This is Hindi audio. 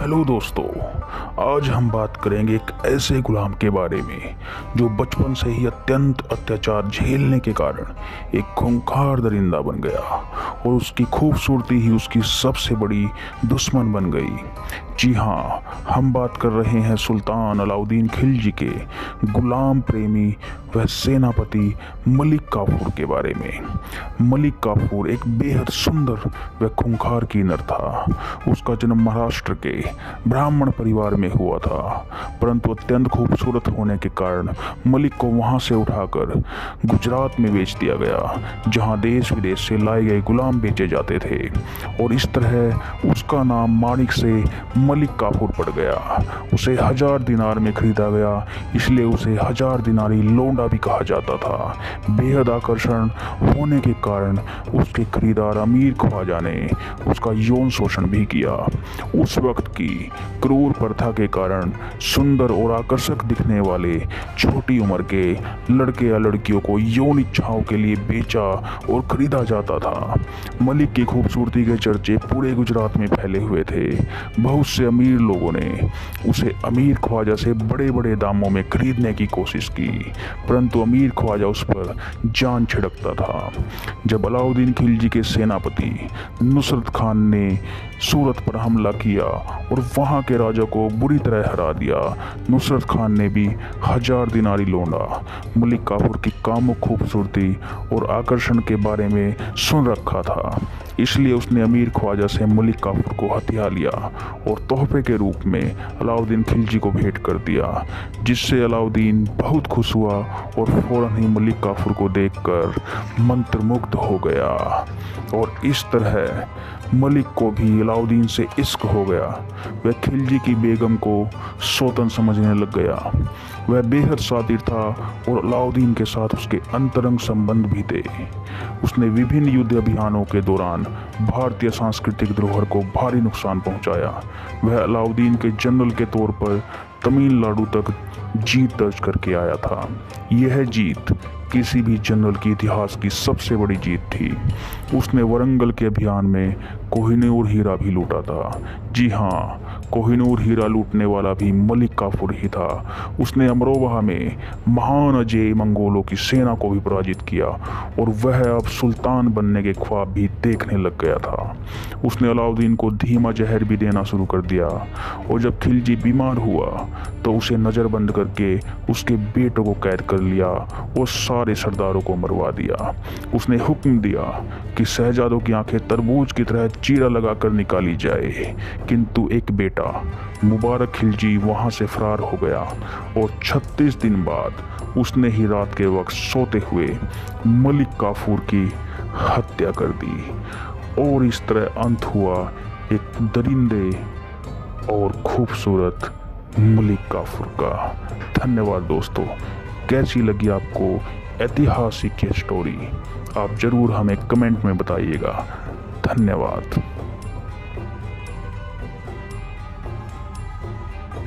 हेलो दोस्तों, आज हम बात करेंगे एक ऐसे गुलाम के बारे में जो बचपन से ही अत्यंत अत्याचार झेलने के कारण एक खूंखार दरिंदा बन गया और उसकी खूबसूरती ही उसकी सबसे बड़ी दुश्मन बन गई। जी हाँ, हम बात कर रहे हैं सुल्तान अलाउद्दीन खिलजी के गुलाम प्रेमी व सेनापति मलिक काफूर के बारे में। मलिक काफूर एक बेहद सुंदर व खूंखार किन्नर था। उसका जन्म महाराष्ट्र के ब्राह्मण परिवार में हुआ था, परंतु अत्यंत खूबसूरत होने के कारण मलिक को वहां से उठाकर गुजरात में बेच दिया गया, जहां देश विदेश से लाए गए गुलाम बेचे जाते थे और इस तरह उसका नाम माणिक से मलिक काफूर पड़ गया। उसे 1000 दिनार में खरीदा गया, इसलिए उसे 1000 दिनारी लोंडा भी कहा जाता था। बेहद आकर्षण होने के कारण उसके खरीदार अमीर ख्वाजा ने उसका यौन शोषण भी किया। उस वक्त की क्रूर प्रथा के कारण सुंदर और आकर्षक दिखने वाले छोटी उम्र के लड़के या लड़कियों को यौन इच्छाओं के लिए बेचा और खरीदा जाता था। मलिक की खूबसूरती के चर्चे पूरे गुजरात में फैले हुए थे। बहुत से अमीर लोगों ने उसे अमीर ख्वाजा से बड़े बड़े दामों में खरीदने की कोशिश की, परंतु अमीर ख्वाजा उस पर जान छिड़कता था। जब अलाउद्दीन खिलजी के सेनापति नुसरत खान ने सूरत पर हमला किया और वहां के राजा को बुरी तरह हरा दिया, नुसरत खान ने भी 1000 दिनारी लोंडा मलिक काफूर की कामुक खूबसूरती और आकर्षण के बारे में सुन रखा था। इसलिए उसने अमीर ख्वाजा से मलिक काफूर को हथिया लिया और तोहफे के रूप में अलाउद्दीन खिलजी को भेंट कर दिया, जिससे अलाउद्दीन बहुत खुश हुआ और फौरन ही मलिक काफूर को देखकर मंत्रमुग्ध हो गया और इस तरह मलिक को भी अलाउद्दीन से इश्क हो गया। वह खिलजी की बेगम को सौतन समझने लग गया। वह बेहद शातिर था और अलाउद्दीन के साथ उसके अंतरंग संबंध भी थे। उसने विभिन्न युद्ध अभियानों के दौरान भारतीय सांस्कृतिक धरोहर को भारी नुकसान पहुंचाया। वह अलाउद्दीन के जनरल के तौर पर तमिलनाडु तक जीत दर्ज करके आया था। यह जीत किसी भी जनरल के इतिहास की सबसे बड़ी जीत थी। उसने वरंगल के अभियान में कोहिनूर हीरा भी लूटा था। जी हाँ, कोहिनूर हीरा लूटने वाला भी मलिक काफूर ही था। उसने अमरोहा में महान अजय मंगोलों की सेना को भी पराजित किया और वह अब सुल्तान बनने के ख्वाब भी देखने लग गया था। उसने अलाउद्दीन को धीमा जहर भी देना शुरू कर दिया और जब खिलजी बीमार हुआ तो उसे नज़रबंद करके उसके बेटों को कैद कर लिया और सारे सरदारों को मरवा दिया। उसने हुक्म दिया कि शहजादों की आंखें तरबूज की तरह चीरा लगाकर निकाली जाए, किंतु एक बेटा मुबारक खिलजी वहां से फरार हो गया और 36 दिन बाद उसने ही रात के वक्त सोते हुए मलिक काफूर की हत्या कर दी और इस तरह अंत हुआ एक दरिंदे और खूबसूरत मलिक काफूर का। धन्यवाद दोस्तों। कैसी लगी आपको ऐतिहासिक ये स्टोरी? आप ज़रूर हमें कमेंट में बताइएगा। धन्यवाद।